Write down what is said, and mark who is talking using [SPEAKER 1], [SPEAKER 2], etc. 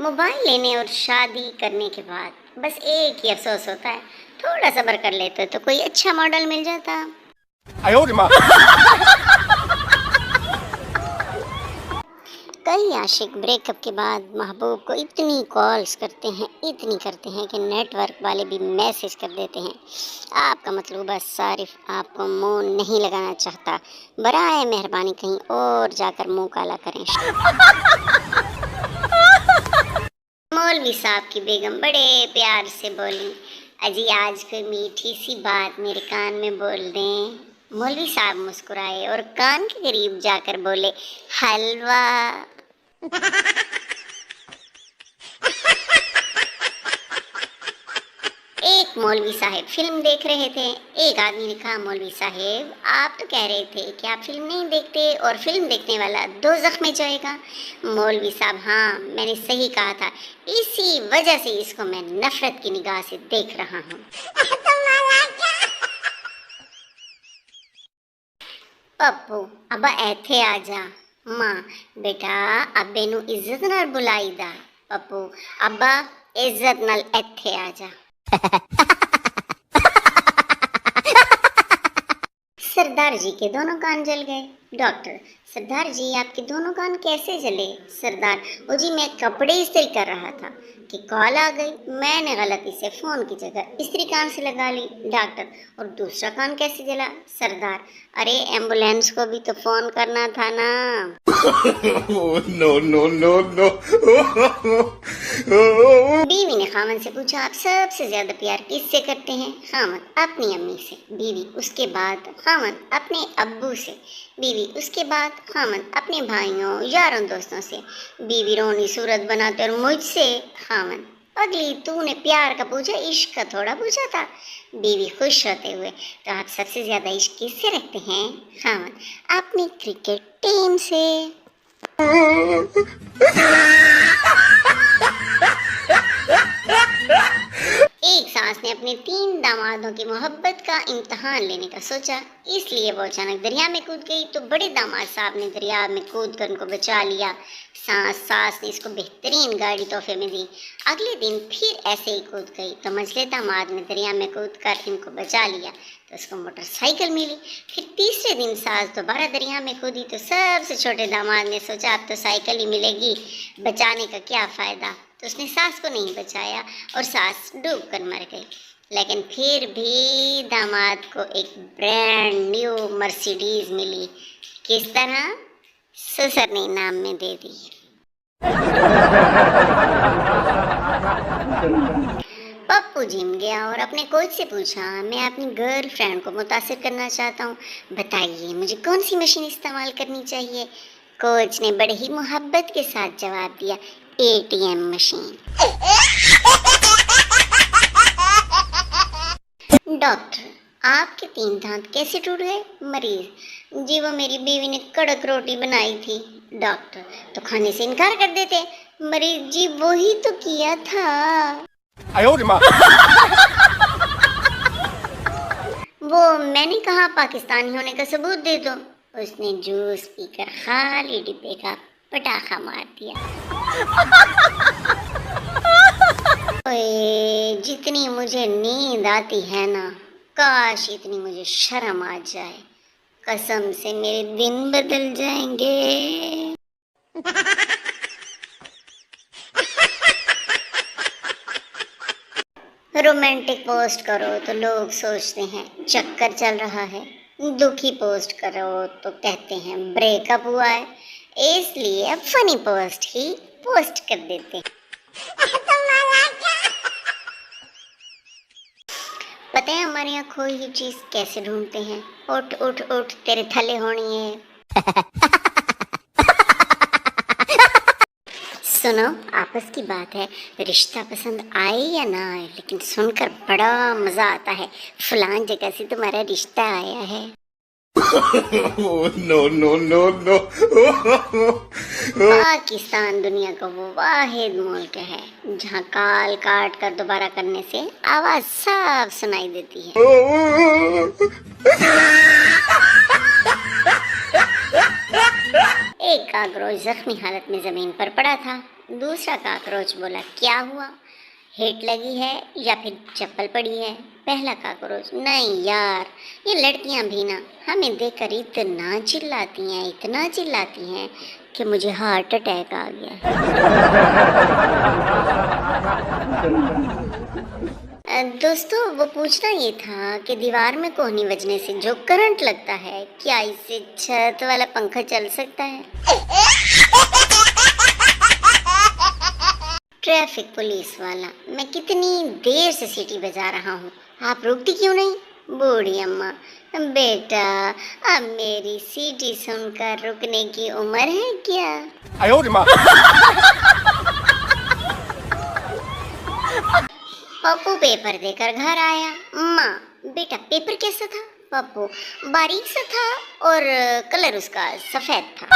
[SPEAKER 1] Mobile लेने और शादी करने के बाद बस एक ही अफसोस होता है, थोड़ा सब्र कर लेते तो कोई अच्छा मॉडल मिल जाता।
[SPEAKER 2] 哎呦我的妈！
[SPEAKER 1] कई आशिक ब्रेकअप के बाद महबूब को इतनी कॉल्स करते हैं, इतनी करते हैं कि नेटवर्क वाले भी मैसेज कर देते हैं, आपका मतलूबा सारिफ आपको मुंह नहीं लगाना चाहता, बराए मेहरबानी कहीं और जाकर मुंह काला करें। मौलवी साहब की बेगम बड़े प्यार से बोली, अजी आज कोई मीठी सी बात मेरे कान में बोल दें। मौलवी साहब मुस्कुराए और कान के करीब जाकर बोले, हलवा। एक मौलवी साहब फिल्म देख रहे थे। एक आदमी ने कहा, मौलवी साहब आप तो कह रहे थे कि आप फिल्म नहीं देखते और फिल्म देखने वाला दोज़ख में जाएगा। मौलवी साहब, हाँ मैंने सही कहा था, इसी वजह से इसको मैं नफरत की निगाह से देख रहा हूँ। पप्पू अब ऐथे आजा। माँ, बेटा अब्बे नु इज्जत नाल बुलाई दा। पप्पू, अब्बा इज्जत नाल ऐथे आजा। सरदार जी के दोनों कान जल गए। डॉक्टर, सरदार जी आपके दोनों कान कैसे जले? सरदार, ओ जी मैं कपड़े इस्त्री कर रहा था कि कॉल आ गई, मैंने गलती से फोन की जगह इस्त्री कान से लगा ली। डॉक्टर, और दूसरा कान कैसे जला? सरदार, अरे एम्बुलेंस को भी तो फोन करना था ना।
[SPEAKER 2] no no no no!
[SPEAKER 1] बीवी ने खामन से पूछा, आप सबसे ज्यादा प्यार किससे करते हैं? खामन, अपनी अम्मी से। बीवी, उसके बाद? खामन, अपने अब्बू से। बीवी, उसके बाद? खामन, अपने भाइयों यारों दोस्तों से। बीवी रोनी सूरत बनाते और मुझसे। खामन, अगली तूने प्यार का पूछा, इश्क का थोड़ा पूछा था। बीवी खुश होते हुए, तो आप सबसे ज्यादा इश्क किससे रखते हैं? खामन, अपनी क्रिकेट टीम से। एक सास ने अपने 3 दामादों की मोहब्बत का इम्तहान लेने का सोचा, इसलिए वो अचानक दरिया में कूद गई। तो बड़े दामाद साहब ने दरिया में कूद कर उनको बचा लिया। सास ने इसको बेहतरीन गाड़ी तोहफे में दी। अगले दिन फिर ऐसे ही कूद गई, तो मंझले दामाद ने दरिया में कूद कर इनको बचा लिया, तो उसको मोटरसाइकिल मिली। फिर तीसरे दिन सास दोबारा दरिया में कूदी, तो सबसे छोटे दामाद ने सोचा अब तो साइकिल ही मिलेगी, बचाने का क्या फ़ायदा। तो उसने सास को नहीं बचाया और सास डूब कर मर गई। लेकिन फिर भी दामाद को एक ब्रांड न्यू मर्सिडीज मिली। किस तरह? ससुर ने इनाम में दे दी। पप्पू जिम गया और अपने कोच से पूछा, मैं अपनी गर्लफ्रेंड को मुतासिर करना चाहता हूँ, बताइए मुझे कौन सी मशीन इस्तेमाल करनी चाहिए? कोच ने बड़े ही मोहब्बत के साथ जवाब दिया, ATM मशीन। डॉक्टर, आपके 3 दांत कैसे टूट गए? मरीज, जी वो मेरी बीवी ने कड़क रोटी बनाई थी। डॉक्टर, तो खाने से इनकार कर देते? मरीज, जी वही तो किया था।
[SPEAKER 2] 哎呦我的妈！
[SPEAKER 1] वो मैंने कहा पाकिस्तानी होने का सबूत दे दो। उसने जूस पीकर खाली डिब्बे का पटाखा मार दिया। ओए, जितनी मुझे नींद आती है ना, काश इतनी मुझे शर्म आ जाए। कसम से मेरे दिन बदल जाएंगे। रोमांटिक पोस्ट करो तो लोग सोचते हैं चक्कर चल रहा है, दुखी पोस्ट करो तो कहते हैं ब्रेकअप हुआ है, इसलिए अब फनी पोस्ट ही पोस्ट कर देते हैं। पता है हमारे यहाँ खोई हुई चीज कैसे ढूंढते हैं? उठ उठ उठ तेरे थले होनी है। सुनो, आपस की बात है, रिश्ता पसंद आए या ना आए, लेकिन सुनकर बड़ा मजा आता है। फलान जगह से तुम्हारा रिश्ता आया है।
[SPEAKER 2] no no no no!
[SPEAKER 1] Pakistan दुनिया का वो वाहिद मुल्क है जहाँ काल काट कर दोबारा करने से आवाज साफ सुनाई देती है। एक कागरोच जख्मी हालत में जमीन पर पड़ा था। दूसरा काकरोच बोला, क्या हुआ, हेट लगी है या फिर चप्पल पड़ी है? पहला काकरोच, नहीं यार, ये लड़कियां भी ना हमें देखकर इतना चिल्लाती हैं कि मुझे हार्ट अटैक आ गया है। दोस्तों, वो पूछना ये था कि दीवार में कोहनी बजने से जो करंट लगता है, क्या इससे छत वाला पंखा चल सकता है? ट्रैफिक पुलिस वाला, मैं कितनी देर से सीटी बजा रहा हूँ, आप रुकती क्यों नहीं? बूढ़ी अम्मा, बेटा अब मेरी सीटी सुनकर रुकने की उम्र है क्या?
[SPEAKER 2] 哎呦我的妈！
[SPEAKER 1] पप्पू पेपर देकर घर आया। माँ, बेटा पेपर कैसा था? पप्पू, बारीक सा था और कलर उसका सफेद था।